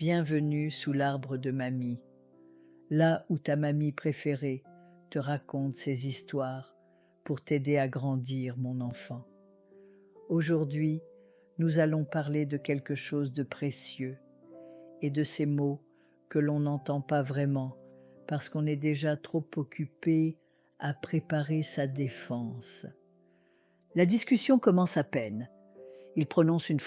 Bienvenue sous l'arbre de mamie, là où ta mamie préférée te raconte ses histoires pour t'aider à grandir, mon enfant. Aujourd'hui, nous allons parler de quelque chose de précieux et de ces mots que l'on n'entend pas vraiment parce qu'on est déjà trop occupé à préparer sa défense. La discussion commence à peine. Il prononce une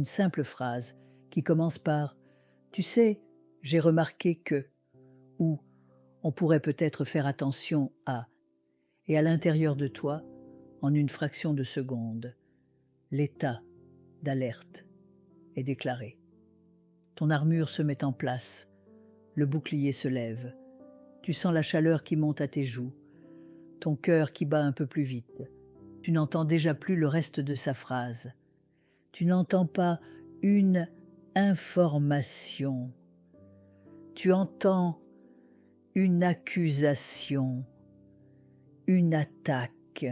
simple phrase, qui commence par « Tu sais, j'ai remarqué que » ou « On pourrait peut-être faire attention à » et à l'intérieur de toi, en une fraction de seconde, l'état d'alerte est déclaré. Ton armure se met en place, le bouclier se lève, tu sens la chaleur qui monte à tes joues, ton cœur qui bat un peu plus vite. Tu n'entends déjà plus le reste de sa phrase. Tu n'entends pas une information. Tu entends une accusation, une attaque.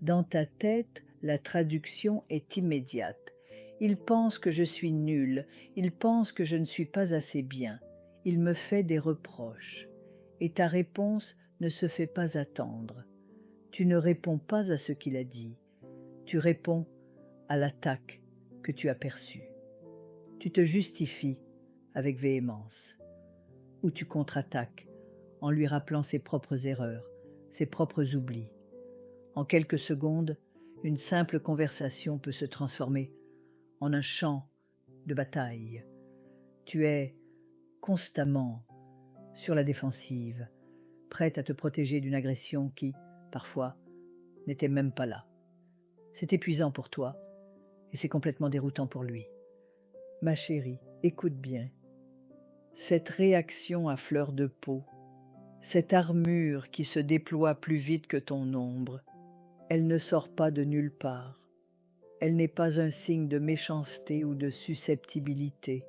Dans ta tête, la traduction est immédiate. Il pense que je suis nul, il pense que je ne suis pas assez bien, il me fait des reproches. Et ta réponse ne se fait pas attendre. Tu ne réponds pas à ce qu'il a dit, tu réponds à l'attaque que tu as perçue. Tu te justifies avec véhémence, ou tu contre-attaques en lui rappelant ses propres erreurs, ses propres oublis. En quelques secondes, une simple conversation peut se transformer en un champ de bataille. Tu es constamment sur la défensive, prête à te protéger d'une agression qui, parfois, n'était même pas là. C'est épuisant pour toi et c'est complètement déroutant pour lui. Ma chérie, écoute bien. Cette réaction à fleur de peau, cette armure qui se déploie plus vite que ton ombre, elle ne sort pas de nulle part. Elle n'est pas un signe de méchanceté ou de susceptibilité.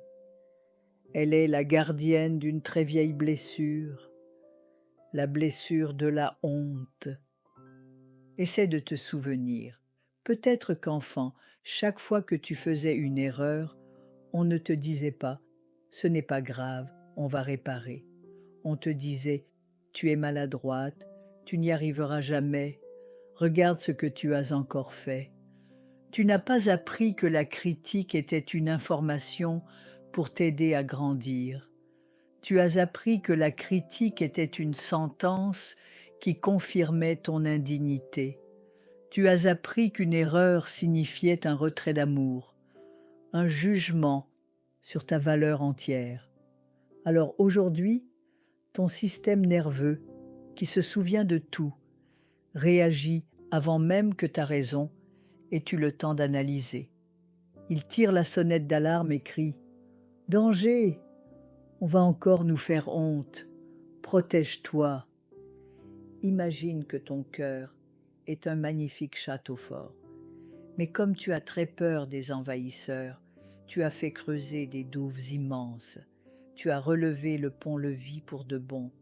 Elle est la gardienne d'une très vieille blessure, la blessure de la honte. Essaie de te souvenir. Peut-être qu'enfant, chaque fois que tu faisais une erreur, on ne te disait pas « ce n'est pas grave, on va réparer ». On te disait « tu es maladroite, tu n'y arriveras jamais, regarde ce que tu as encore fait ». Tu n'as pas appris que la critique était une information pour t'aider à grandir. Tu as appris que la critique était une sentence qui confirmait ton indignité. Tu as appris qu'une erreur signifiait un retrait d'amour, un jugement sur ta valeur entière. Alors aujourd'hui, ton système nerveux, qui se souvient de tout, réagit avant même que ta raison ait eu le temps d'analyser. Il tire la sonnette d'alarme et crie « Danger! On va encore nous faire honte. Protège-toi. » Imagine que ton cœur est un magnifique château fort. Mais comme tu as très peur des envahisseurs, tu as fait creuser des douves immenses. Tu as relevé le pont-levis pour de bon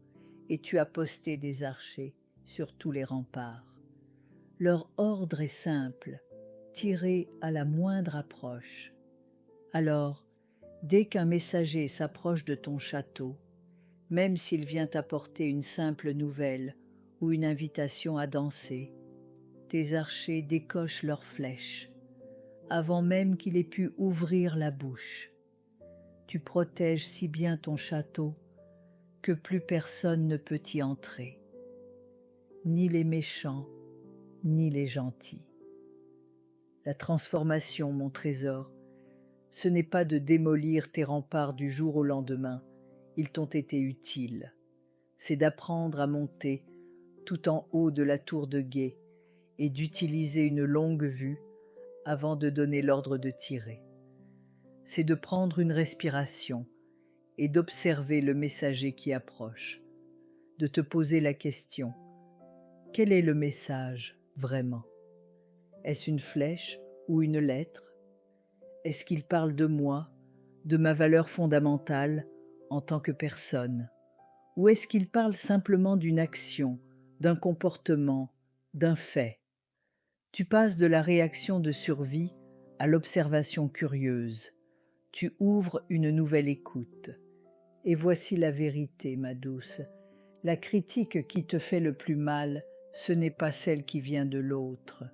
et tu as posté des archers sur tous les remparts. Leur ordre est simple, tirer à la moindre approche. Alors, dès qu'un messager s'approche de ton château, même s'il vient t'apporter une simple nouvelle ou une invitation à danser, tes archers décochent leurs flèches, avant même qu'il ait pu ouvrir la bouche. Tu protèges si bien ton château que plus personne ne peut y entrer, ni les méchants, ni les gentils. La transformation, mon trésor, ce n'est pas de démolir tes remparts du jour au lendemain, ils t'ont été utiles. C'est d'apprendre à monter tout en haut de la tour de guet et d'utiliser une longue vue avant de donner l'ordre de tirer. C'est de prendre une respiration et d'observer le messager qui approche, de te poser la question « Quel est le message vraiment ? Est-ce une flèche ou une lettre ? Est-ce qu'il parle de moi, de ma valeur fondamentale en tant que personne ? Ou est-ce qu'il parle simplement d'une action, d'un comportement, d'un fait ? Tu passes de la réaction de survie à l'observation curieuse, tu ouvres une nouvelle écoute. Et voici la vérité, ma douce. La critique qui te fait le plus mal, ce n'est pas celle qui vient de l'autre.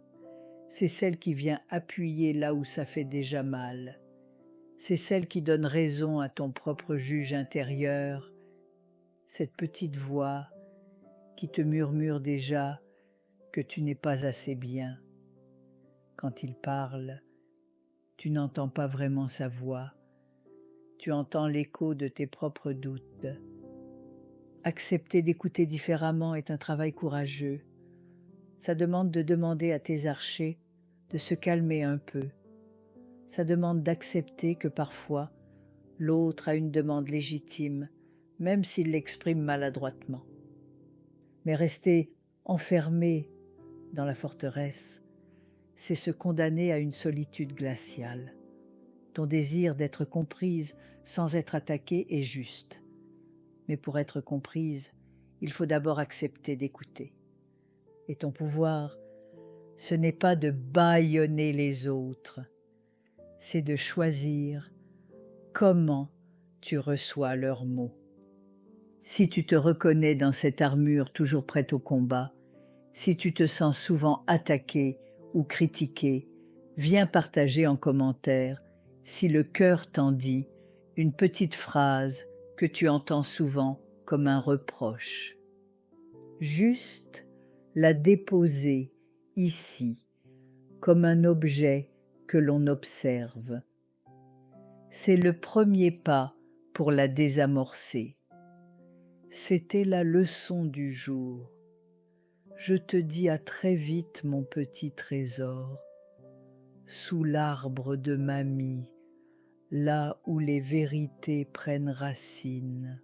C'est celle qui vient appuyer là où ça fait déjà mal. C'est celle qui donne raison à ton propre juge intérieur, cette petite voix qui te murmure déjà que tu n'es pas assez bien. Quand il parle, tu n'entends pas vraiment sa voix, tu entends l'écho de tes propres doutes. Accepter d'écouter différemment est un travail courageux. Ça demande de demander à tes archers de se calmer un peu. Ça demande d'accepter que parfois, l'autre a une demande légitime, même s'il l'exprime maladroitement. Mais rester enfermé dans la forteresse, c'est se condamner à une solitude glaciale. Ton désir d'être comprise sans être attaquée est juste. Mais pour être comprise, il faut d'abord accepter d'écouter. Et ton pouvoir, ce n'est pas de bâillonner les autres, c'est de choisir comment tu reçois leurs mots. Si tu te reconnais dans cette armure toujours prête au combat, si tu te sens souvent attaqué ou critiqué, viens partager en commentaire, si le cœur t'en dit, une petite phrase que tu entends souvent comme un reproche. Juste la déposer ici, comme un objet que l'on observe. C'est le premier pas pour la désamorcer. C'était la leçon du jour. Je te dis à très vite, mon petit trésor, sous l'arbre de mamie, là où les vérités prennent racine.